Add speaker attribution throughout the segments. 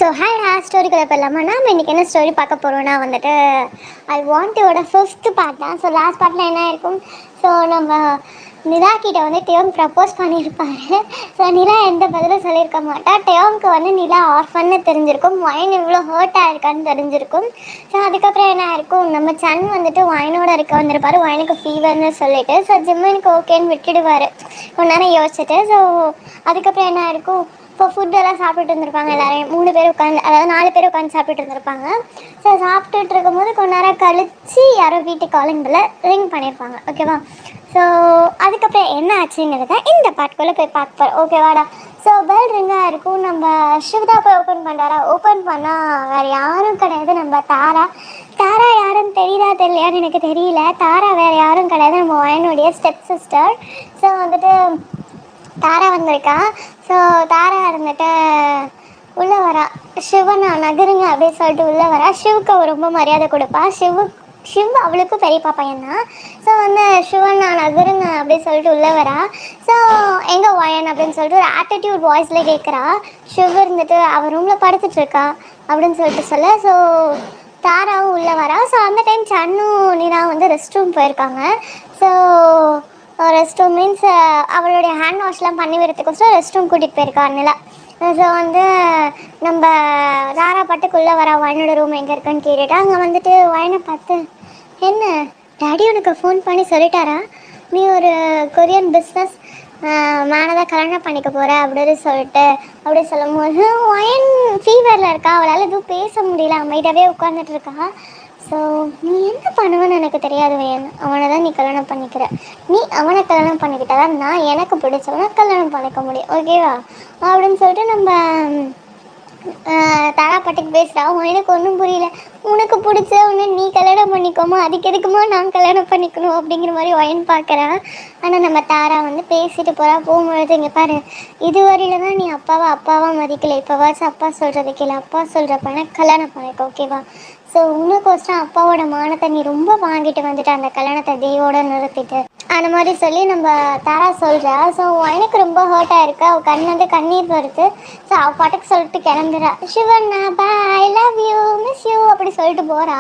Speaker 1: So hi ஸ்டோரிக்குள்ள போயிடலாமா? நாம் இன்றைக்கி என்ன ஸ்டோரி பார்க்க போகிறோன்னா வந்துட்டு ஐ வாண்டோட ஃபிஃப்த் பார்ட் தான். ஸோ லாஸ்ட் பார்ட்டில் என்ன இருக்கும், ஸோ நம்ம நிலா கிட்ட வந்து டேம் ப்ரப்போஸ் பண்ணியிருப்பாரு. ஸோ நிலா எந்த பதிலும் சொல்லியிருக்க மாட்டா. டேம்க்கு வந்து நிலா ஆர்ஃபன்னு தெரிஞ்சிருக்கும், வைன் இவ்வளோ ஹர்ட்டாக இருக்கான்னு தெரிஞ்சிருக்கும். ஸோ அதுக்கப்புறம் என்ன இருக்கும், நம்ம சன் வந்துட்டு வைனோட இருக்க வந்திருப்பார், வைனுக்கு ஃபீவர்னு சொல்லிட்டு. ஸோ ஜிம்மனுக்கு ஓகேன்னு விட்டுடுவார் கொஞ்ச நேரம் யோசிச்சுட்டு. ஸோ அதுக்கப்புறம் என்ன இருக்கும், இப்போ ஃபுட்டெல்லாம் சாப்பிட்டுட்டு இருந்திருப்பாங்க எல்லாரையும், 3 பேர் உட்காந்து, அதாவது 4 பேர் உட்காந்து சாப்பிட்டுட்டு இருந்திருப்பாங்க. ஸோ சாப்பிட்டுட்டு இருக்கும்போது கொஞ்ச நேரம் கழித்து யாரோ வீட்டுக்கு காலிங் பெல்ல ரிங் பண்ணியிருப்பாங்க. ஓகேவா? ஸோ அதுக்கப்புறம் என்ன ஆச்சுங்கிறத இந்த பாட்டுக்குள்ளே போய் பார்க்க போகிறோம். ஓகேவாடா? ஸோ பெல் ரிங்காக இருக்கும். நம்ம சிவதா போய் ஓப்பன் பண்ணுறாரா, ஓப்பன் பண்ணால் வேறு யாரும் கிடையாது, நம்ம தாரா. தாரா யாருன்னு தெரியுதா தெரியலையான்னு எனக்கு தெரியல. தாரா வேறு யாரும் கிடையாது, நம்ம வயனுடைய ஸ்டெப் சிஸ்டர். ஸோ வந்துட்டு தாரா வந்திருக்கா. ஸோ தாரா இருந்துட்டு உள்ளே வரா. சிவனா நகருங்க அப்படின்னு சொல்லிட்டு உள்ளே வரா. சிவுக்கு அவள் ரொம்ப மரியாதை கொடுப்பா. சிவ் அவளுக்கும் பெரியப்பா பையன்தான். ஸோ வந்து சிவனா நகருங்க அப்படின்னு சொல்லிட்டு உள்ளே வரா. ஸோ எங்கே வயன் அப்படின்னு சொல்லிட்டு ஒரு ஆட்டிடியூட் வாய்ஸில் கேட்குறா. சிவ் இருந்துட்டு அவள் ரூமில் படுத்துட்ருக்கா அப்படின்னு சொல்லிட்டு சொல்ல. ஸோ தாராவும் உள்ளே வரா. ஸோ அந்த டைம் சன்னும் நீரா வந்து ரெஸ்ட் ரூம் போயிருக்காங்க. ஸோ ரெஸ்ட் ரூம் மீன்ஸ் அவளுடைய ஹேண்ட் வாஷ்லாம் பண்ணி வரதுக்கோசரம் ரெஸ்ட் ரூம் கூட்டிகிட்டு போயிருக்கா நிலா. ஸோ வந்து நம்ம தாரா பாட்டுக்குள்ளே வர வயனோட ரூம் எங்கே இருக்குன்னு கேட்டுட்டா. அங்கே வந்துட்டு வயனை பார்த்து, என்ன டாடி உனக்கு ஃபோன் பண்ணி சொல்லிட்டாரா, நீ ஒரு கொரியன் பிஸ்னஸ் மேலே தான் கல்யாணம் பண்ணிக்க போகிற அப்படின்னு சொல்லிட்டு அப்படி சொல்லும் போது வயன் ஃபீவரில் இருக்கா, அவளால் எதுவும் பேச முடியல, அமைதியாகவே உட்காந்துட்டு இருக்கா. ஸோ நீ என்ன பண்ணுவேன்னு எனக்கு தெரியாது வயன், அவனை தான் நீ கல்யாணம் பண்ணிக்கிற, நீ அவனை கல்யாணம் பண்ணிக்கிட்டா தான் நான் எனக்கு பிடிச்சவனை கல்யாணம் பண்ணிக்க முடியும், ஓகேவா அப்படின்னு சொல்லிட்டு நம்ம தாராப்பாட்டுக்கு பேசுகிறா. எனக்கு ஒன்றும் புரியல, உனக்கு பிடிச்ச ஒன்று நீ கல்யாணம் பண்ணிக்கோமா, அதுக்கு எதுக்குமா நான் கல்யாணம் பண்ணிக்கணும் அப்படிங்கிற மாதிரி ஒயன் பார்க்குறேன். ஆனால் நம்ம தாரா வந்து பேசிட்டு போகிறா. போகும்பொழுது இங்கே பாரு, இதுவரையில தான் நீ அப்பாவாக மதிக்கலை, இப்போவாச்சும் அப்பா சொல்கிறது கேளு, அப்பா சொல்கிறப்ப கல்யாணம் பண்ணிக்க, ஓகேவா? ஸோ உனக்கோசரம் அப்பாவோட மானத்தை நீ ரொம்ப வாங்கிட்டு வந்துட்டு அந்த கல்யாணத்தை தெய்வோட நிறுத்திட்டு அந்த மாதிரி சொல்லி நம்ம தாரா சொல்கிறா. ஸோ எனக்கு ரொம்ப ஹர்ட் ஆகிருக்கு, அவள் வந்து கண்ணீர் வருது. ஸோ அவள் பாட்டுக்கு சொல்லிட்டு கிளம்புறா. Sivanna bye, I love you, miss you அப்படி சொல்லிட்டு போகிறா.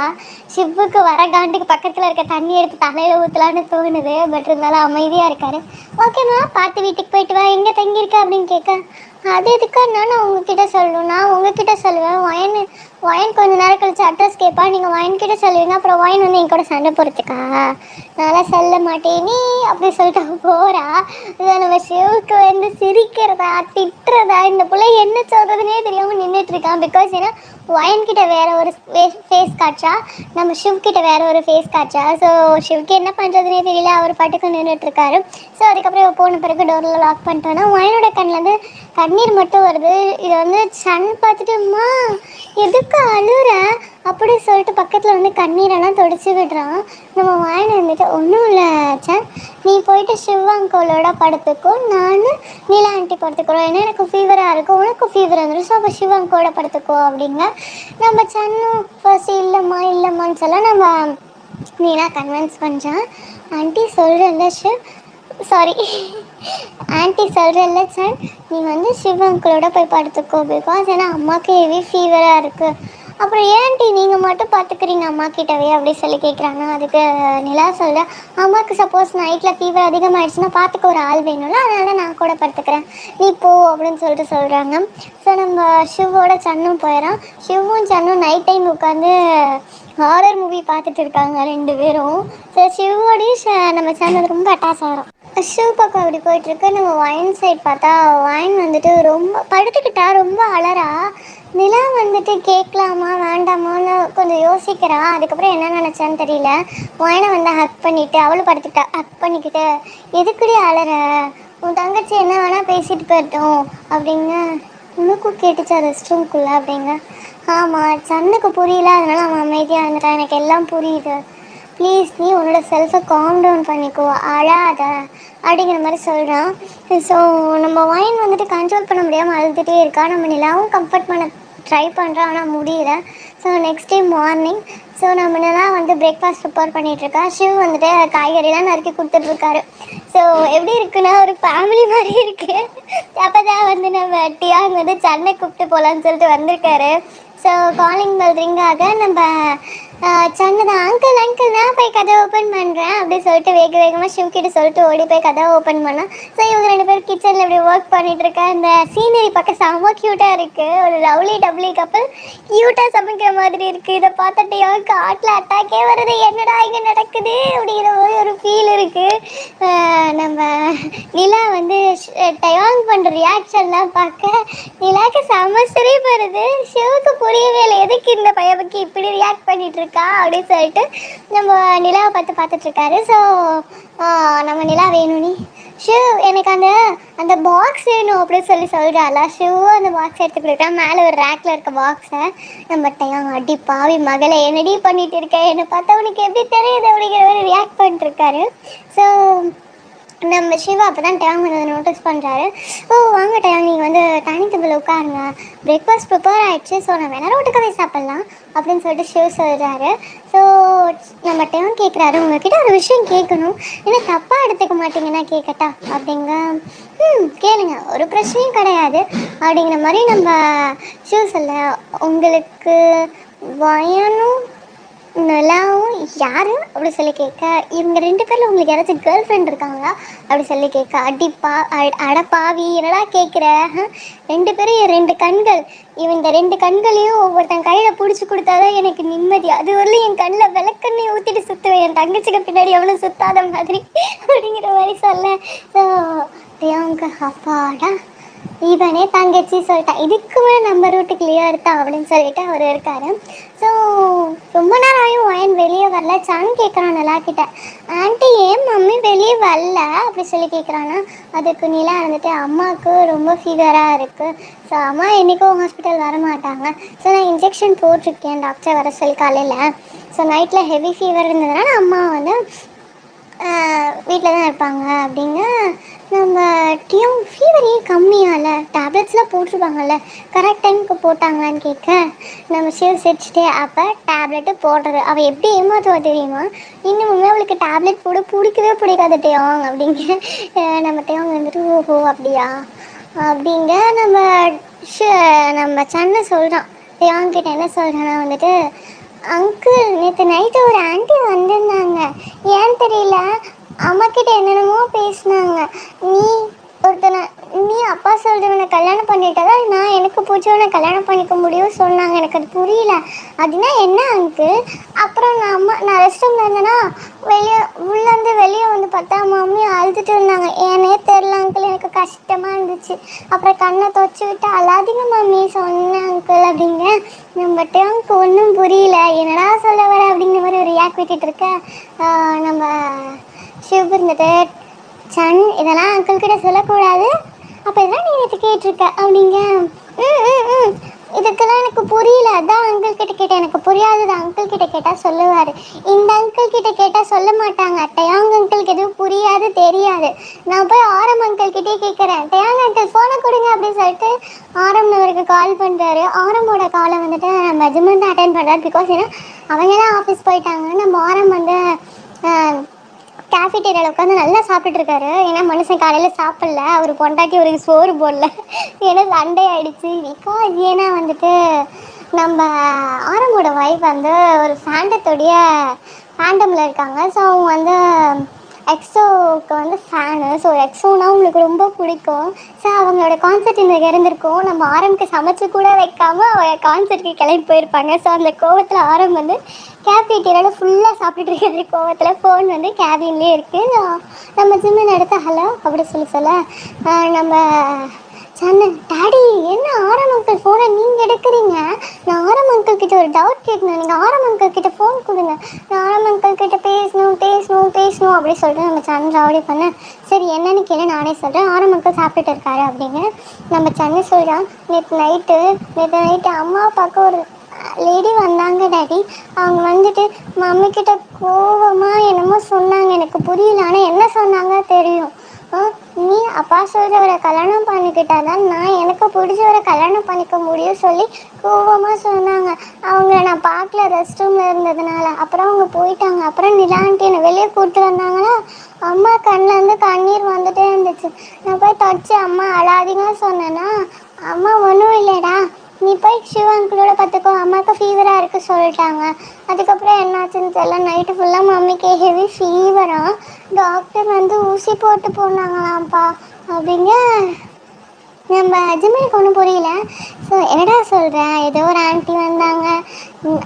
Speaker 1: சிவுக்கு வர காண்டுக்கு பக்கத்தில் இருக்க தண்ணி எடுத்து தலையில் ஊற்றலான்னு தோணுது. பட் இருந்தாலும் அமைதியாக இருக்காரு. ஓகேம்மா பார்த்து வீட்டுக்கு போயிட்டு வா, எங்கே தங்கியிருக்க அப்படின்னு கேட்க, அது எதுக்குன்னா நான் உங்ககிட்ட சொல்லணும், நான் உங்ககிட்ட சொல்லுவேன், வயன் கொஞ்ச நேரம் கழிச்சு அட்ரஸ் கேட்பா, நீங்கள் வயன்கிட்ட சொல்லுவீங்க, அப்புறம் வயன் வந்து என் கூட சண்டை போகிறதுக்கா, நல்லா சொல்ல மாட்டேன் நீ அப்படி சொல்லிட்டு போகிறா. இதை நம்ம சிவுக்கு வந்து சிரிக்கிறதா திட்டுறதா, இந்த பிள்ளை என்ன சொல்கிறதுனே தெரியாமல் நின்றுட்டுருக்கான். பிகாஸ் ஏன்னா வயன்கிட்ட வேறு ஒரு ஃபேஸ் காட்சா, நம்ம சிவ்கிட்ட வேறு ஒரு ஃபேஸ் காட்சா. ஸோ சிவ்க்கு என்ன பண்ணுறதுனே தெரியல, அவர் பாட்டுக்கு நின்றுட்டுருக்காரு. ஸோ அதுக்கப்புறம் போன பிறகு டோரில் லாக் பண்ணிட்டோன்னா வயனோட கண்ணிலேருந்து கண்ணீர் மட்டும் வருது. இதை வந்து சன் பார்த்துட்டுமா எதுக்கு அழுற அப்படி சொல்லிட்டு பக்கத்தில் வந்து கண்ணீரெல்லாம் தொடச்சி விடுறான். நம்ம வயனை இருந்துட்டு ஒன்றும் இல்லை சன், நீ போயிட்டு சிவாங்கோலோட படுத்துக்கும், நான் நீலா ஆண்டி படுத்துக்கிறோம், ஏன்னா எனக்கு ஃபீவராக இருக்கும், உனக்கு ஃபீவர் வந்துடும், ஸோ அப்போ சிவாங்கோட படுத்துக்கோ அப்படிங்க. நம்ம சன்னும் ஃபர்ஸ்ட் இல்லைம்மான்னு சொல்ல நம்ம நீலா கன்வின்ஸ் பண்ணுறான். ஆண்டி சொல்கிறேன்ல சிவ், சாரி ஆண்டி சொல்கிறல்ல சார், நீ வந்து சிவ் அங்கிளோட போய் படுத்துக்கோ, பிகாஸ் ஏன்னா அம்மாவுக்கு ஹெவி ஃபீவராக இருக்குது, அப்புறம் ஏன்டி நீங்கள் மட்டும் பார்த்துக்கிறீங்க அம்மா கிட்டவே அப்படி சொல்லி கேட்குறாங்க. அதுக்கு நிலா சொல்ல, அம்மாவுக்கு சப்போஸ் நைட்டில் ஃபீவர் அதிகமாகிடுச்சுன்னா பார்த்துக்க ஒரு ஆள் வேணும்ல, அதனால நான் கூட படுத்துக்கிறேன், நீ போ அப்படின்னு சொல்லிட்டு சொல்கிறாங்க. ஸோ நம்ம சிவோட சன்னும் போயிடறான். சிவும் சன்னும் நைட் டைம் உட்காந்து ஹாரர் மூவி பார்த்துட்டு இருக்காங்க 2 பேரும். ஸோ சிவோடையும் நம்ம சேனல் ரொம்ப அட்டாச் ஆகிறோம். ஷூ பக்கம் அப்படி போயிட்டுருக்கு. நம்ம வயன் சைட் பார்த்தா வயன் வந்துட்டு ரொம்ப படுத்துக்கிட்டா, ரொம்ப அலறா. நிலா வந்துட்டு கேட்கலாமா வேண்டாமான்னு கொஞ்சம் யோசிக்கிறா. அதுக்கப்புறம் என்ன நினச்சான்னு தெரியல, வயனை வந்து ஹக் பண்ணிவிட்டு அவளும் படுத்துக்கிட்டா. ஹக் பண்ணிக்கிட்டு, எதுக்குடி அலற, உன் தங்கச்சி என்ன வேணால் பேசிட்டு போயிட்டோம் அப்படிங்க. உனக்கும் கேட்டுச்சா ரெஸ்ட் ரூம்குள்ளே அப்படிங்க. ஆமாம், சன்னுக்கு புரியல, அதனால அவன் அமைதியாக இருந்துட்டான், எனக்கு எல்லாம் புரியுது, ப்ளீஸ் நீ உன்னோட செல்ஃபை காம் டவுன் பண்ணிக்கோ, அழாத அப்படிங்கிற மாதிரி சொல்கிறான். ஸோ நம்ம வயன் வந்துட்டு கண்ட்ரோல் பண்ண முடியாமல் அழுதுகிட்டே இருக்கா. நம்ம நிலாவும் கம்ஃபர்ட் பண்ண ட்ரை பண்ணுறான், ஆனால் முடியல. So next day morning so நம்மளெல்லாம் வந்து பிரேக்ஃபாஸ்ட் ப்ரிப்பேர் பண்ணிகிட்ருக்கா. ஷிவ் வந்துட்டு காய்கறிலாம் நறுக்கி கொடுத்துட்ருக்காரு. ஸோ எப்படி இருக்குன்னா ஒரு ஃபேமிலி மாதிரி இருக்கு. அப்போ தான் வந்து நம்ம டியாங் வந்து சென்னை கூப்பிட்டு போகலான்னு சொல்லிட்டு வந்திருக்காரு. ஸோ காலிங் பெல் ரிங் ஆக நம்ம சன்னு தான் அங்கிள் அங்கிள் நான் போய் கதை ஓப்பன் பண்ணுறேன் அப்படின்னு சொல்லிட்டு வேக வேகமாக ஷிவ் கிட்ட சொல்லிட்டு ஓடி போய் கதை ஓப்பன் பண்ணால். ஸோ இவங்க 2 பேரும் கிச்சனில் இப்படி ஒர்க் பண்ணிட்டு இருக்கா. இந்த சீனரி பார்க்க செம்ம க்யூட்டாக இருக்குது. ஒரு லவ்லி டப்ளி கப்பல் க்யூட்டாக சமைக்கிற மாதிரி இருக்குது. இதை பார்த்துட்டு எனக்கு ஆட்டில் அட்டாக்கே வருது, என்னடா இங்கே நடக்குது அப்படிங்கிற மாதிரி ஒரு ஃபீல் இருக்குது. நம்ம நிலா வந்து டயாங் பண்ணுற ரியாக்ஷன்லாம் பார்க்க நிலாவுக்கு செம்ம சிரிப்பு வருது. ஷிவுக்கு புரியவே இல்லை எதுக்கு இந்த பையனுக்கு இப்படி ரியாக்ட் பண்ணிட்டு இருக்கா அப்படின்னு சொல்லிட்டு நம்ம நிலாவை பார்த்துட்ருக்காரு. ஸோ நம்ம நிலா வேணும் நீ ஷிவ் எனக்கு அந்த அந்த பாக்ஸ் வேணும் அப்படின்னு சொல்கிறாளா. ஷிவும் அந்த பாக்ஸ் எடுத்து கொடுத்தா மேலே ஒரு ரேக்கில் இருக்க பாக்ஸை நம்ம டயாங் அடி பாவி மகளை என்னடி பண்ணிட்டு இருக்கேன், என்னை பார்த்தா உனக்கு எப்படி தெரியுது அப்படிங்கிற மாதிரி ரியாக்ட் பண்ணிட்டுருக்காரு. ஸோ நம்ம சிவா அப்போ தான் டயாங் வந்து நோட்டீஸ் பண்ணுறாரு. ஓ வாங்க டயாங் நீங்கள் வந்து டைனிங் டேபிள் உட்காருங்க, பிரேக்ஃபாஸ்ட் ப்ரிப்பேர் ஆகிடுச்சு, ஸோ நான் வேணா ரோட்டுக்கவே சாப்பிட்லாம் அப்படின்னு சொல்லிட்டு ஷிவ் சொல்கிறாரு. ஸோ நம்ம டயாங் கேட்குறாரு, உங்ககிட்ட ஒரு விஷயம் கேட்கணும், என்ன தப்பாக எடுத்துக்க மாட்டீங்கன்னா கேட்கட்டா அப்படிங்க. கேளுங்க ஒரு பிரச்சனையும் கிடையாது அப்படிங்கிற மாதிரி நம்ம ஷிவ் சொல்ல. உங்களுக்கு வயனும் நிலாவும் யார் அப்படி சொல்லி கேட்க, இவங்க 2 பேரில் உங்களுக்கு யாராச்சும் கேர்ள் ஃப்ரெண்ட் இருக்காங்களா அப்படி சொல்லி கேட்க, அடப்பாவி என்னடா கேட்குற, 2 பேரும் என் 2 கண்கள், இந்த 2 கண்களையும் ஒவ்வொருத்தன் கையில் பிடிச்சி கொடுத்தாதான் எனக்கு நிம்மதி, அது வரலையும் என் கண்ணில் விளக்கண்ணையை ஊற்றிட்டு சுற்றுவேன், என் தங்கச்சிக்கு பின்னாடி எவ்வளோ சுத்தாத மாதிரி அப்படிங்கிற மாதிரி சொல்ல. ஸோ பிரியாங்க அப்பாடா இவனே தங்கச்சி சொல்லிட்டான், இதுக்கு மேலே நம்ம ரூட்டு கிளியர் தான் அப்படின்னு சொல்லிட்டு அவர் இருக்காரு. ஸோ ரொம்ப நேரம் ஆயும் வயன் வெளியே வரல. சாங் கேட்குறான் நிலாக்கிட்ட, ஆண்டி ஏன் மம்மி வெளியே வரல அப்படி சொல்லி கேட்குறான்னா, அதுக்கு நிலா இருந்துட்டு அம்மாவுக்கு ரொம்ப ஃபீவராக இருக்குது, ஸோ அம்மா என்றைக்கும் ஹாஸ்பிட்டல் வர மாட்டாங்க, ஸோ நான் இன்ஜெக்ஷன் போட்டிருக்கேன் டாக்டர் வர சொல்லி காலையில், ஸோ நைட்டில் ஹெவி ஃபீவர் இருந்ததுனால அம்மா வந்து வீட்டில் தான் இருப்பாங்க அப்படிங்க. நம்ம டியும் ஃபீவரே கம்மியாகல, டேப்லெட்ஸ்லாம் போட்டிருப்பாங்கல்ல கரெக்ட் டைமுக்கு போட்டாங்களான்னு கேட்க, நம்ம ஷிவ் சிரிச்சிட்டே அப்போ டேப்லெட்டு போடுறது அவள் எப்படி ஏமாத்துவா தெரியுமா, இன்னுமே அவளுக்கு டேப்லெட் போட பிடிக்கவே பிடிக்காது டேயோங் அப்படிங்க. நம்ம டேயோங் வந்துட்டு ஓஹோ அப்படியா அப்படிங்க. நம்ம சன்னை சொல்கிறான் டேயோங் கிட்ட என்ன சொல்கிறான்னா வந்துட்டு, அங்கிள் நேற்று நைட்டு ஒரு ஆண்டி வந்திருந்தாங்க, ஏன்னு தெரியல அம்மாக்கிட்ட என்னென்னமோ பேசினாங்க, நீ அப்பா சொல்கிறவனை கல்யாணம் பண்ணிட்டதா நான் எனக்கு பிடிச்சவனை கல்யாணம் பண்ணிக்க முடியும் சொன்னாங்க, எனக்கு அது புரியல, அப்படின்னா என்ன அங்கிள், அப்புறம் நான் ரெஸ்ட் ரூமில் இருந்தேன்னா உள்ளேருந்து வெளியே வந்து பார்த்தா மம்மி அழுதுட்டு இருந்தாங்க, ஏன்னே தெரில அங்கிள், எனக்கு கஷ்டமாக இருந்துச்சு, அப்புறம் கண்ணை துவச்சி விட்டு அழாதீங்க மம்மி சொன்னேன் அங்கிள் அப்படிங்க. நம்ம டேங்க்கு ஒன்றும் புரியல, என்னடா சொல்ல வர அப்படிங்கிற மாதிரி ஒரு ரியாக்ட் விட்டுட்டு இருக்க. நம்ம ஷிவ் இருந்துட்டு, சன் இதெல்லாம் அங்கிள் கிட்ட சொல்லக்கூடாது, அப்போ இதெல்லாம் நீ நேற்று கேட்டிருக்க அப்படிங்க. இதுக்கெல்லாம் எனக்கு புரியல, அதான் அங்கிள் கிட்ட கேட்டேன், எனக்கு புரியாதது அங்கிள் கிட்ட கேட்டால் சொல்லுவார், இந்த அங்கிள் கிட்ட கேட்டால் சொல்ல மாட்டாங்க, டயாங் அங்கிளுக்கு எதுவும் புரியாது தெரியாது, நான் போய் ஆரம் அங்கிள் கிட்டே கேட்குறேன், டயாங் அங்கிள் ஃபோனை கொடுங்க அப்படின்னு சொல்லிட்டு ஆரம் அவருக்கு கால் பண்ணுறாரு. ஆரமோட காலை வந்துட்டு நம்ம ஜிம்மன் தான் அட்டென்ட் பண்ணுறாரு, பிகாஸ் ஏன்னா அவங்க தான் ஆஃபீஸ் போயிட்டாங்க. நம்ம ஆரம் வந்து கேஃபிட்டேரியாவில் உட்காந்து நல்லா சாப்பிட்டுருக்காரு, ஏன்னா மனுஷன் காலையில் சாப்பிடல, அவர் பொண்டாட்டி ஒரு சோறு போடல, ஏன்னா சண்டே ஆகிடுச்சு பிகாஸ் ஏன்னா வந்துட்டு நம்ம ஆரம்போட ஒய்ஃப் வந்து ஒரு ஃபேண்டமில் இருக்காங்க. ஸோ அவங்க வந்து எக்ஸோவுக்கு வந்து ஃபேனு, ஸோ எக்ஸோனா அவங்களுக்கு ரொம்ப பிடிக்கும். ஸோ அவங்களோட கான்சர்ட் இன்றைக்கி இருந்திருக்கும், நம்ம ஆரம்புக்கு சமைச்சு கூட வைக்காமல் அவங்க கான்சர்ட்டுக்கு கிளம்பி போயிருப்பாங்க. ஸோ அந்த கோவத்தில் ஆரம் வந்து கேஃபிட்டேரியாவில் ஃபுல்லாக சாப்பிட்டுட்டு இருக்கிற கோவத்தில் ஃபோன் வந்து கேபின்லேயே இருக்குது. நம்ம ஜிம்மின் எடுத்து ஹலோ அப்படி சொல்ல நம்ம சன்னு, டாடி என்ன ஆரம் அங்கிள் ஃபோனை நீங்கள் எடுக்கிறீங்க, நான் ஆரம் அங்கிள் கிட்ட ஒரு டவுட் கேட்கணும், நீங்கள் ஆரம் அங்கிள் கிட்ட ஃபோன் கொடுங்க, நான் ஆரம் அங்கிள் கிட்ட பேசணும் அப்படி சொல்லிட்டு நம்ம சன் ராவடி பண்ண, சரி என்னன்னு கேளு நானே சொல்கிறேன், ஆரம் அங்கிள் சாப்பிட்டுட்டு இருக்காரு அப்படிங்க. நம்ம சன்னு சொல்கிறான், நேற்று நைட்டு அம்மா பார்க்க ஒரு லேடி வந்தாங்க டாடி, அவங்க வந்துட்டு மம்மிக்கிட்ட கோவமாக என்னமோ சொன்னாங்க, எனக்கு புரியல, ஆனால் என்ன சொன்னாங்க தெரியும், ஆ நீ அப்பா சொல்கிறவரை கல்யாணம் பண்ணிக்கிட்டாதான் நான் எனக்கு பிடிச்சவரை கல்யாணம் பண்ணிக்க முடியும் சொல்லி கோபமாக சொன்னாங்க. அவங்க நான் பார்க்கல ரெஸ்ட் ரூமில் இருந்ததுனால. அப்புறம் அவங்க போயிட்டாங்க. அப்புறம் நிலான்ட்டு என்னை வெளியே கூப்பிட்டு வந்தாங்களா, அம்மா கண்ணிலேருந்து கண்ணீர் வந்துட்டே இருந்துச்சு. நான் போய் தொடச்சி அம்மா அழாதீங்கன்னு சொன்னேன்னா, அம்மா ஒன்றும் இல்லைடா, நீ போய் சிவ அங்கிளோட பார்த்துக்கோ, அம்மாவுக்கு ஃபீவராக இருக்குது சொல்லிட்டாங்க. அதுக்கப்புறம் என்னாச்சுன்னு தெரியல, நைட்டு ஃபுல்லாக மம்மிக்கு ஹெவி ஃபீவரா, டாக்டர் வந்து ஊசி போட்டு போனாங்களாம்ப்பா அப்படிங்க. நம்ம அஜ்மலுக்கு ஒன்றும் புரியல. ஸோ என்னடா சொல்கிறேன், ஏதோ ஒரு ஆண்டி வந்தாங்க,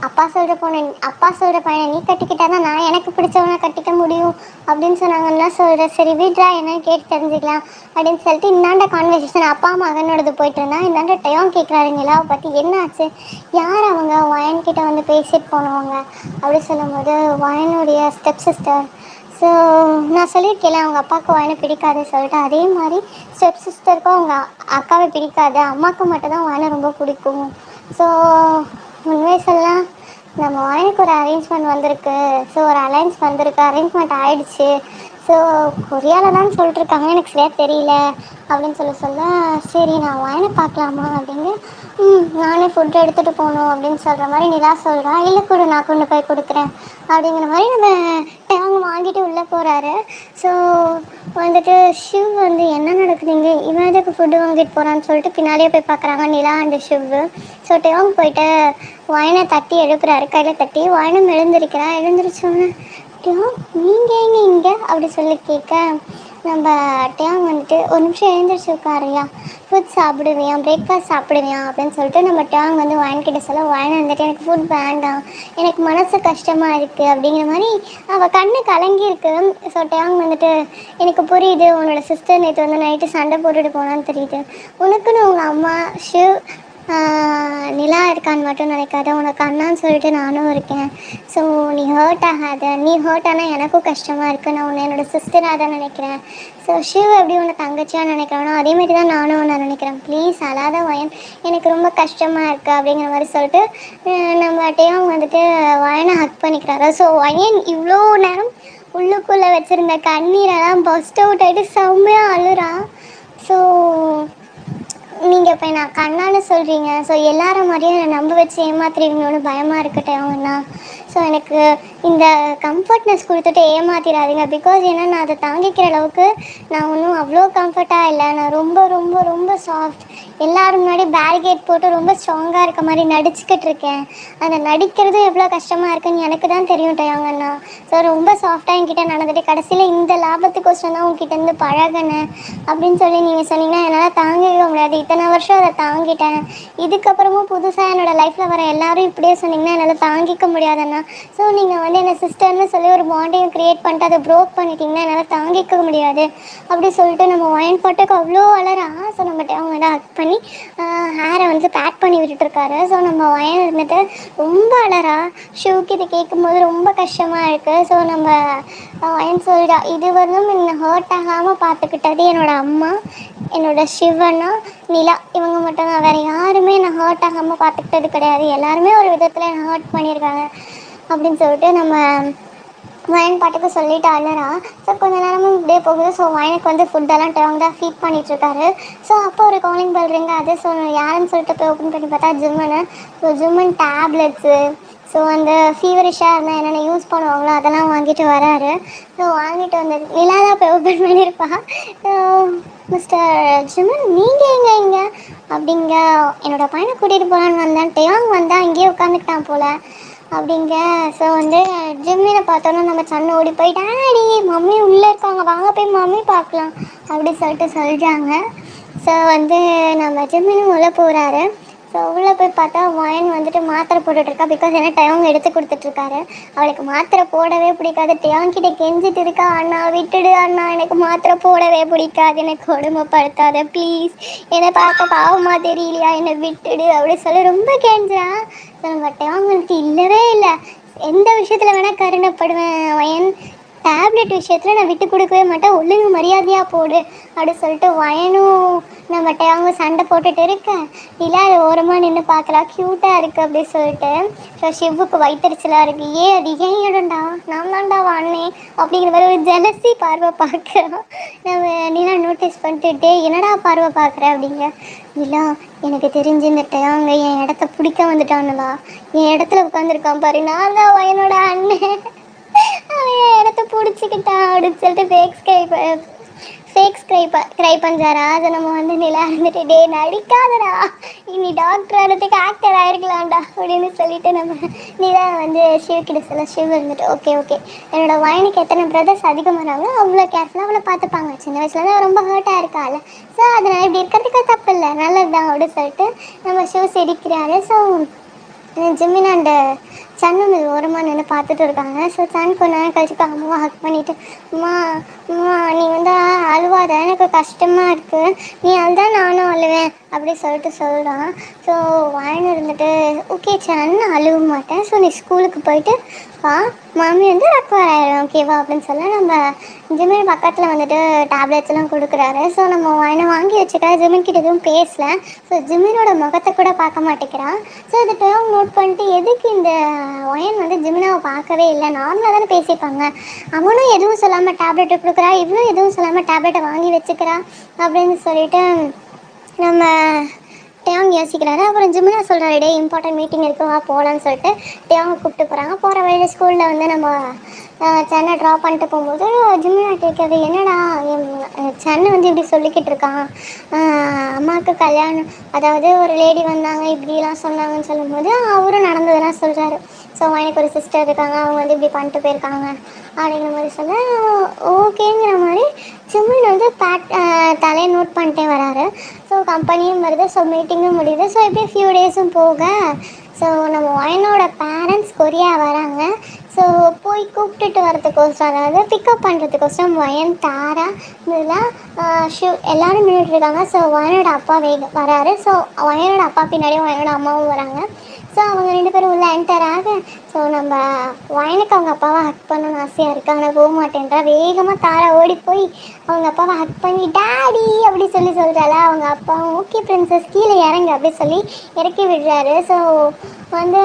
Speaker 1: அப்பா சொல்கிற பொண்ணு அப்பா சொல்கிற பையனை நீ கட்டிக்கிட்டா தான் நான் எனக்கு பிடிச்சவனை கட்டிக்க முடியும் அப்படின்னு சொன்னாங்கன்னா சொல்கிறேன். சரி வீட்ரா என்னன்னு கேட்டு தெரிஞ்சுக்கலாம் அப்படின்னு சொல்லிட்டு இந்தாண்ட கான்வர்சேஷன் அப்பா மகனோடது போயிட்டு இருந்தா, இந்தாண்ட டயம் கேட்குறாருங்களா பற்றி என்ன ஆச்சு, யார் அவங்க வயன்கிட்ட வந்து பேசிட்டு போனவங்க அப்படி சொல்லும்போது வயனுடைய ஸ்டெப் சிஸ்டர். ஸோ நான் சொல்லியிருக்கேன் அவங்க அப்பாவுக்கு வயனை பிடிக்காதுன்னு சொல்லிட்டு, அதே மாதிரி ஸ்டெப் சிஸ்டருக்கும் அவங்க அக்காவை பிடிக்காது, அம்மாவுக்கு மட்டும்தான் வயனை ரொம்ப பிடிக்கும். ஸோ உண்மையை சொல்லலாம், நம்ம வயனுக்கு ஒரு அரேஞ்ச்மெண்ட் வந்திருக்கு. ஸோ ஒரு அலைன்ஸ் வந்திருக்கு, அரேஞ்ச்மெண்ட் ஆகிடுச்சு. ஸோ கொரியாவில் தான் சொல்லிட்டுருக்காங்க, எனக்கு சரியாக தெரியல அப்படின்னு சொல்ல சரி நான் வயனை பார்க்கலாமா அப்படின்னு, நானே ஃபுட்டு எடுத்துகிட்டு போகணும் அப்படின்னு சொல்கிற மாதிரி நிலா சொல்கிறா. இல்லை கூட நான் கொண்டு போய் கொடுக்குறேன் அப்படிங்கிற மாதிரி நம்ம அவங்க வாங்கிட்டு உள்ளே போகிறாரு. ஸோ வந்துட்டு ஷிவ் வந்து என்ன நடக்குதுங்க, இவன் எதுக்கு ஃபுட்டு வாங்கிட்டு போகிறான்னு சொல்லிட்டு பின்னாடியே போய் பார்க்குறாங்க நிலா அண்டு ஷிவ். ஸோ டேவங் போயிட்டு வயனை தட்டி எழுப்புறாரு, கையில் தட்டி. வயனும் எழுந்திருக்கிறா. எழுந்திரிச்சோன்னு டேவங் நீங்கள் எங்கே இங்கே அப்படி சொல்லி கேட்க, நம்ம டேவங் வந்துட்டு ஒரு நிமிஷம் எழுந்திரிச்சு உட்காரியா, ஃபுட் சாப்பிடுவியா, பிரேக்ஃபாஸ்ட் சாப்பிடுவியா அப்படின்னு சொல்லிட்டு நம்ம டேவங் வந்து வயன்கிட்ட சொல்ல, வயன் வந்துட்டு எனக்கு ஃபுட் வேண்டாம், எனக்கு மனசு கஷ்டமாக இருக்குது அப்படிங்கிற மாதிரி அவள் கண்ணு கலங்கியிருக்கு. ஸோ டேவங் வந்துட்டு எனக்கு புரியுது, உன்னோட சிஸ்டர் நேற்று வந்து நைட்டு சண்டை போட்டுட்டு போனான்னு தெரியுது, உனக்குன்னு உங்கள் அம்மா ஷிவ் நிலா இருக்கான்னு மட்டும் நினைக்காத, உனக்கு அண்ணான்னு சொல்லிட்டு நானும் இருக்கேன். ஸோ நீ ஹர்ட் ஆகாத, நீ ஹர்ட் ஆனால் எனக்கும் கஷ்டமாக இருக்குது, நான் உன்னை என்னோடய சிஸ்டராக தான் நினைக்கிறேன். ஸோ ஷிவ் எப்படி உன்னை தங்கச்சியாக நினைக்கிறேனோ அதேமாரி தான் நானும் உன்னை நினைக்கிறேன், ப்ளீஸ் அழாத வயன், எனக்கு ரொம்ப கஷ்டமாக இருக்குது அப்படிங்கிற மாதிரி சொல்லிட்டு நம்மகிட்டையும் வந்துட்டு வயனை ஹக் பண்ணிக்கிறாரு. ஸோ வயன் இவ்வளோ நேரம் உள்ளுக்குள்ளே வச்சுருந்த கண்ணீரெல்லாம் பஸ்ட் அவுட் ஆகிட்டு செம்மையாக அழுறான். ஸோ நீங்கள் இப்போ நான் கண்ணான்னு சொல்கிறீங்க, ஸோ எல்லார மாதிரியும் என்னை நம்ப வச்சு ஏமாத்துறீங்களோன்னு பயமாக இருக்கட்டும் அவங்கண்ணா. ஸோ எனக்கு இந்த கம்ஃபர்ட்னஸ் கொடுத்துட்டு ஏமாத்திடாதீங்க. பிகாஸ் ஏன்னா நான் அதை தாங்கிக்கிற அளவுக்கு நான் ஒன்றும் அவ்வளோ கம்ஃபர்ட்டாக இல்லை, நான் ரொம்ப ரொம்ப ரொம்ப சாஃப்ட். எல்லோரும் முன்னாடி பேரிகேட் போட்டு ரொம்ப ஸ்ட்ராங்காக இருக்க மாதிரி நடிச்சுக்கிட்டு இருக்கேன். அந்த நடிக்கிறது எவ்வளோ கஷ்டமாக இருக்குன்னு எனக்கு தான் தெரியும் டயாங்கண்ணா. ஸோ ரொம்ப சாஃப்டாக என்கிட்ட நடந்துட்டு கடைசியில் இந்த லாபத்துக்கோசரம் தான் உங்ககிட்டேருந்து பழகினேன் அப்படின்னு சொல்லி நீங்கள் சொன்னீங்கன்னா என்னால் தாங்கிக்க முடியாது. இத்தனை வருஷம் அதை தாங்கிட்டேன், இதுக்கப்புறமும் புதுசாக என்னோடய லைஃப்பில் வர எல்லாரும் இப்படியே சொன்னீங்கன்னா என்னால் தாங்கிக்க முடியாதுண்ணா. ஸோ நீங்கள் வந்து என்னை சிஸ்டர்னு சொல்லி ஒரு பாண்டையும் க்ரியேட் பண்ணிட்டு அதை ப்ரோக் பண்ணிட்டீங்கன்னா என்னால் தாங்கிக்க முடியாது அப்படி சொல்லிட்டு நம்ம ஒயின் போட்டுக்கு அவ்வளோ வளரா. ஸோ நம்மகிட்ட அவங்க வந்து ஹக் பண்ணி ஹேரை வந்து பேக் பண்ணி விட்டுட்டுருக்காரு. ஸோ நம்ம வயன் இருந்துட்டு ரொம்ப அழறா. ஷூக்கு இது கேட்கும்போது ரொம்ப கஷ்டமாக இருக்குது. ஸோ நம்ம வயன் சொல்லிட்டா, இது வரலும் என்னை ஹர்ட் ஆகாமல் பார்த்துக்கிட்டது என்னோடய அம்மா, என்னோடய சிவனா, நிலா, இவங்க மட்டும்தான். வேறு யாருமே என்னை ஹர்ட் ஆகாமல் பார்த்துக்கிட்டது கிடையாது. எல்லாருமே ஒரு விதத்தில் என்னை ஹர்ட் பண்ணியிருக்காங்க அப்படின்னு சொல்லிட்டு நம்ம வயன் பாட்டுக்கு சொல்லிட்டு அழறா. ஸோ கொஞ்ச நேரமும் இப்படியே போகுது. ஸோ வயனுக்கு வந்து ஃபுட்டெல்லாம் டேவங் தான் ஃபீட் பண்ணிகிட்ருக்காரு. ஸோ அப்போ ஒரு காலிங் பெல் ரிங். அது ஸோ யாருன்னு சொல்லிட்டு போய் ஓப்பன் பண்ணி பார்த்தா ஜிம்மனு. ஸோ ஜிம்மன் டேப்லெட்ஸு, ஸோ அந்த ஃபீவரிஷாக இருந்தால் என்னென்ன யூஸ் பண்ணுவாங்களோ அதெல்லாம் வாங்கிட்டு வராரு. ஸோ வாங்கிட்டு வந்து நிலா தான் போய் ஓப்பன் பண்ணியிருப்பா. மிஸ்டர் ஜிம்மன் நீங்கள் எங்கே இங்கே அப்படிங்க, என்னோடய பையனை கூட்டிகிட்டு போகலான்னு வந்தேன், டேவங் வந்தால் அங்கேயே உட்காந்துக்கிட்டான் போல் அப்படிங்க. ஸோ வந்து ஜிம்மினை பார்த்தோன்னா நம்ம சன்னு ஓடி போய் டாடி மம்மி உள்ளே இருக்காங்க, வாங்க போய் மம்மி பார்க்கலாம் அப்படி சொல்லிட்டு சொல்கிறாங்க. ஸோ வந்து நம்ம ஜிம்மினும் உள்ளே போகிறாரு. ஸோ உள்ளே போய் பார்த்தா வயன் வந்துட்டு மாத்திரை போட்டுட்ருக்கா. பிகாஸ் ஏன்னா டேவங் எடுத்து கொடுத்துட்ருக்காரு. அவளுக்கு மாத்திரை போடவே பிடிக்காது. டேவங்கிட்ட கெஞ்சிட்டு இருக்கா, அண்ணா விட்டுடு அண்ணா, எனக்கு மாத்திரை போடவே பிடிக்காது, எனக்கு கொடுமைப்படுத்தாத ப்ளீஸ், என்னை பார்க்க பாவமாக தெரியலையா, என்னை விட்டுடு அப்படி சொல்லி ரொம்ப கெஞ்சா. ஸோ நம்ம டேவங் வந்துட்டு இல்லவே இல்லை, எந்த விஷயத்தில் வேணால் கருணைப்படுவேன் வயன், டேப்லெட் விஷயத்தில் நான் விட்டு கொடுக்கவே மாட்டேன், ஒழுங்கு மரியாதையாக போடு அப்படின்னு சொல்லிட்டு வயனும் நம்மகிட்ட அவங்க சண்டை போட்டுட்டு இருக்க, இல்லை அது ஓரமாக நின்று பார்க்குறா, க்யூட்டாக இருக்குது அப்படி சொல்லிட்டு. ஸோ ஷிவுக்கு வயிற்றுச்சலாக இருக்குது, அது ஏன் இடம்டா, நான் தான்டா வானே அப்படிங்கிற மாதிரி ஒரு ஜெலசி பார்வை பார்க்குறான். நம்ம நிலா நோட்டீஸ் பண்ணிட்டு, என்னடா பார்வை பார்க்குற அப்படிங்க. நிலா, எனக்கு தெரிஞ்சு இந்த அவங்க என் இடத்த பிடிக்க வந்துட்டானுவா, என் இடத்துல உட்காந்துருக்கான் பாரு, நான் தான் வயனோட அண்ணன், அவன் இடத்த பிடிச்சிக்கிட்டான் அப்படின்னு சொல்லிட்டு க்ரை பண்ணுறாரா. அதை நம்ம வந்து நிலா இருந்துட்டு, டே நடிக்காதடா, இனி டாக்டர் ஆகிறதுக்கு ஆக்டர் ஆகிருக்கலாம்டா அப்படின்னு சொல்லிட்டு நம்ம நிலா வந்து ஷிவ் சொல்ல, ஷிவ் இருந்துட்டு ஓகே ஓகே, என்னோட வயனுக்கு எத்தனை பிரதர்ஸ் அதிகமானாங்களோ அவ்வளோ கேர்ஃபுல்லாக அவளை பார்த்துப்பாங்க, சின்ன வயசுலேருந்து ரொம்ப ஹர்ட்டாக இருக்காள், ஸோ அதனால் இப்படி இருக்கிறதுக்கு தப்பு இல்லை, நல்லது தான் அப்படின்னு சொல்லிட்டு நம்ம ஷிவ் சிரிக்கிறாரு. ஸோ ஜிமின் அண்ட் சன்னு இது ஓரமாக நின்று பார்த்துட்டு இருக்காங்க. ஸோ சன் கொஞ்ச நேரம் கழிச்சு அம்மாவை ஹக் பண்ணிவிட்டு, அம்மா அம்மா நீ வந்து அழுவாத, எனக்கு கஷ்டமாக இருக்குது, நீ அழுதான் நானும் அழுவேன் அப்படி சொல்லிட்டு சொல்கிறான். ஸோ வாயின் இருந்துட்டு, ஓகே சன் அழுவ மாட்டேன், ஸோ நீ ஸ்கூலுக்கு போயிட்டு வா, மாமி வந்து ரெக்கவர் ஆயிடும் ஓகேவா அப்படின்னு சொல்ல நம்ம ஜிமின் பக்கத்தில் வந்துட்டு டேப்லெட்ஸ்லாம் கொடுக்குறாரு. ஸோ நம்ம வாயினை வாங்கி வச்சுட்டா ஜிமின் கிட்ட எதுவும் பேசல. ஸோ ஜிமினோட முகத்தை கூட பார்க்க மாட்டேங்கிறான். ஸோ இதை டேர்ம் நோட் பண்ணிட்டு, எதுக்கு இந்த ஒயன் வந்து ஜிமினாவை பார்க்கவே இல்லை, நார்மலாக தானே பேசிப்பாங்க, அவனும் எதுவும் சொல்லாமல் டேப்லெட்டை கொடுக்குறா, இவனும் எதுவும் சொல்லாமல் டேப்லெட்டை வாங்கி வச்சுக்கிறா அப்படின்னு சொல்லிட்டு நம்ம டேங் யோசிக்கிறாரு. அப்புறம் ஜிமினா சொல்கிறாரு, டே இம்பார்ட்டன்ட் மீட்டிங் இருக்குது வா போகலான்னு சொல்லிட்டு டேங்கை கூப்பிட்டு போகிறாங்க. போகிற வழியில் ஸ்கூலில் வந்து நம்ம சென்னை ட்ராப் பண்ணிட்டு போகும்போது ஜிமினா கேட்குறது, என்னடா சென்னை வந்து இப்படி சொல்லிக்கிட்டு இருக்கான், அம்மாவுக்கு கல்யாணம், அதாவது ஒரு லேடி வந்தாங்க இப்படிலாம் சொன்னாங்கன்னு சொல்லும்போது அவரும் நடந்ததெல்லாம் சொல்கிறாரு. ஸோ எனக்கு ஒரு சிஸ்டர் இருக்காங்க, அவங்க வந்து இப்படி பண்ணிட்டு போயிருக்காங்க அப்படிங்கிற மாதிரி சொல்ல ஓகேங்கிற மாதிரி ஜிமின் வந்து தலையை நோட் பண்ணிட்டே வராரு. ஸோ கம்பெனியும் வருது, ஸோ மீட்டிங்கும் முடியுது. ஸோ இப்படியே ஃபியூ டேஸும் போக ஸோ நம்ம ஒயனோட பேரண்ட்ஸ் கொரியா வராங்க. ஸோ போய் கூப்பிட்டுட்டு வரதுக்கோசரம், அதாவது பிக்கப் பண்ணுறதுக்கோசரம் ஒயன் தாரா இதெல்லாம் ஷிவ் எல்லோரும் நின்றுட்டுருக்காங்க. ஸோ ஒயனோட அப்பா வராரு. ஸோ ஒயனோட அப்பா பின்னாடியே ஒயனோட அம்மாவும் வராங்க. ஸோ அவங்க 2 பேரும் உள்ளே என்டர் ஆக ஸோ நம்ம ஒயனுக்கு அவங்க அப்பாவை ஹக் பண்ணணும்னு ஆசையாக இருக்குது, ஆனால் போக மாட்டேன்றா. வேகமாக தாரா ஓடி போய் அவங்க அப்பாவை ஹக் பண்ணி டாடி அப்படி சொல்கிறாளா. அவங்க அப்பா ஓகே பிரின்சஸ் கீழே இறங்கு அப்படி சொல்லி இறக்கி விடுறாரு. ஸோ வந்து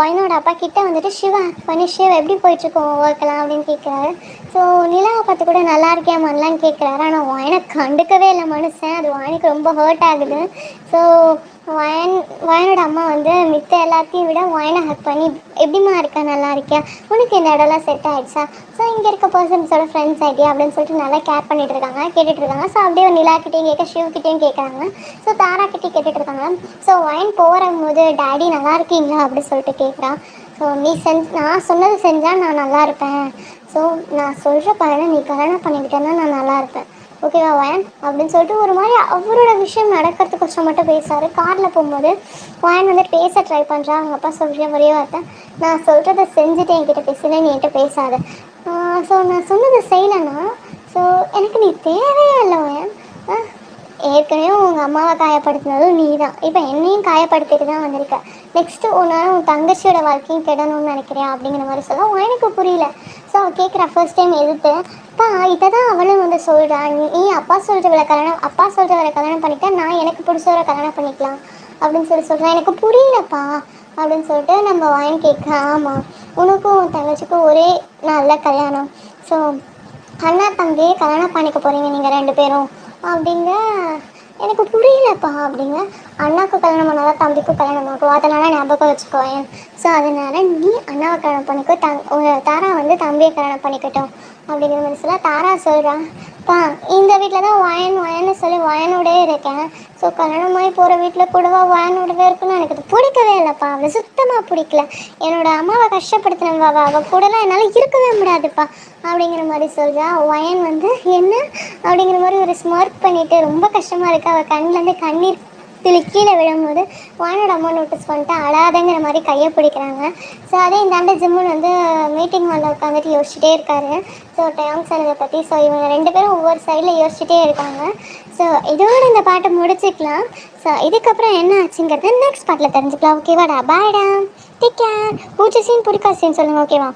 Speaker 1: ஒயனோட அப்பா கிட்டே வந்துட்டு ஷிவா ஹக் பண்ணி, ஷிவ் எப்படி போயிட்டுருக்கோம் ஒர்க்கெல்லாம் அப்படின்னு கேட்குறாரு. ஸோ நிலாவை பார்த்து கூட நல்லா இருக்கியா மண்ணலான்னு கேட்குறாரு. ஆனால் ஒயனை கண்டுக்கவே இல்லை மனுஷன், அது ஒயனுக்கு ரொம்ப ஹர்ட் ஆகுது. ஸோ ஒயனோட அம்மா வந்து மித்த எல்லாத்தையும் விட ஒயனை ஹக் பண்ணி, எப்படிமா இருக்கா, நல்லா இருக்கியா, உனக்கு இந்த இடம்லாம் செட் ஆகிடுச்சா, ஸோ இங்கே இருக்க பர்சன்ஸோட ஃப்ரெண்ட்ஸ் ஆகிட்டியா அப்படின்னு சொல்லிட்டு நல்லா கேர் பண்ணிகிட்ருக்காங்க, கேட்டுட்ருக்காங்க. ஸோ அப்படியே ஒரு நிலாக்கிட்டேயும் கேட்க, ஷிவ்கிட்டையும் கேட்குறாங்க, ஸோ தாராக்கிட்டையும் கேட்டுட்ருக்காங்க. ஸோ ஒயன் போகும்போது டாடி நல்லா இருக்கீங்களா அப்படின்னு சொல்லிட்டு கேட்குறான். ஸோ நீ நான் சொன்னது செஞ்சால் நான் நல்லா இருப்பேன், ஸோ நான் சொல்கிற பையனை நீ கல்யாணம் பண்ணிக்கிட்டேன்னா நான் நல்லா இருப்பேன் ஓகேவா ஒயன் அப்படின்னு சொல்லிட்டு ஒரு மாதிரி அவரோட விஷயம் நடக்கிறதுக்கு கொஞ்சம் மட்டும் பேசுகிறாரு. காரில் போகும்போது ஒயன் வந்து பேச ட்ரை பண்ணுறா. அவங்க அப்பா சொல்கிற ஒரே வார்த்தை, நான் சொல்கிறத செஞ்சுட்டு என்கிட்ட பேசல, நீ என்கிட்ட பேசாத. ஸோ நான் சொன்னதை செய்யலைன்னா ஸோ எனக்கு நீ தேவையே இல்லை ஒயன், ஏற்கனவே உங்கள் அம்மாவை காயப்படுத்தினதும் நீ தான், இப்போ என்னையும் காயப்படுத்திட்டு தான் வந்திருக்க, நெக்ஸ்ட்டு உன்னால் உன் தங்கச்சியோட வாழ்க்கையும் கெடணும்னு நினைக்கிறியா அப்படிங்கிற மாதிரி சொல்ல எனக்கு புரியல. ஸோ அவள் கேட்குறா ஃபர்ஸ்ட் டைம் எதிர்த்து, அப்பா இதை தான் அவளும் வந்து சொல்கிறான், நீ அப்பா சொல்கிறவரை கல்யாணம் பண்ணிட்டா நான் எனக்கு பிடிச்சவரை கல்யாணம் பண்ணிக்கலாம் அப்படின்னு சொல்கிறேன், எனக்கு புரியலப்பா அப்படின்னு சொல்லிட்டு நம்ம வாங்கி கேட்க, ஆமாம் உனக்கும் உன் தங்கச்சிக்கும் ஒரே நாளில் கல்யாணம், ஸோ அண்ணா தம்பியே கல்யாணம் பண்ணிக்க போகிறீங்க நீங்கள் 2 பேரும் அப்படிங்க, எனக்கு புரியலப்பா அப்படிங்க. அண்ணாவுக்கு கல்யாணம் பண்ணாதான் தம்பிக்கும் கல்யாணம் ஆகும், அதனால் ஞாபகம் வச்சுக்கோயேன். ஸோ அதனால் நீ அண்ணாவை கல்யாணம் பண்ணிக்கோ, தாரா வந்து தம்பியை கல்யாணம் பண்ணிக்கட்டும் அப்படிங்கிற மாதிரி சொல்ல தாரா சொல்கிறான், இந்த வீட்டில் தான் ஒயன்னு சொல்லி ஒயனோடே இருக்கேன், ஸோ கல்யாணமாகி போகிற வீட்டில் கூடவா ஒயனோடவே இருக்குன்னு எனக்கு அது பிடிக்கவே இல்லைப்பா, அவளை சுத்தமாக பிடிக்கல, என்னோடய அம்மாவை கஷ்டப்படுத்தினவா அவள் கூடலாம் என்னால் இருக்கவே முடியாதுப்பா அப்படிங்கிற மாதிரி சொல்கிறா. ஒயன் வந்து என்ன அப்படிங்கிற மாதிரி ஒரு ஸ்மார்ட் பண்ணிவிட்டு ரொம்ப கஷ்டமாக இருக்குது, அவள் கண்ணிலேருந்து கண்ணீர் கீழே விழும்போது ஒயனோட அம்மா நோட்டீஸ் பண்ணிட்டு அழாதங்கிற மாதிரி கையை பிடிக்கிறாங்க. ஸோ அதே இந்தாண்ட ஜிம்முன் வந்து மீட்டிங் ஹாலில் உட்காந்துட்டு யோசிச்சுட்டே இருக்காரு. ஸோ டேர்ம்ஸ் அதை பற்றி, ஸோ இவங்க 2 பேரும் ஒவ்வொரு சைடில் யோசிச்சுட்டே இருக்காங்க. ஸோ இதோட இந்த பாட்டை முடிச்சுக்கலாம். ஸோ இதுக்கப்புறம் என்ன ஆச்சுங்கிறது நெக்ஸ்ட் பாட்டில் தெரிஞ்சுக்கலாம். ஓகேவாடா, பாய்டா, டேக் கேர். பூச்சி சீன் பிடிக்கா சீன் சொல்லுங்கள் ஓகேவா.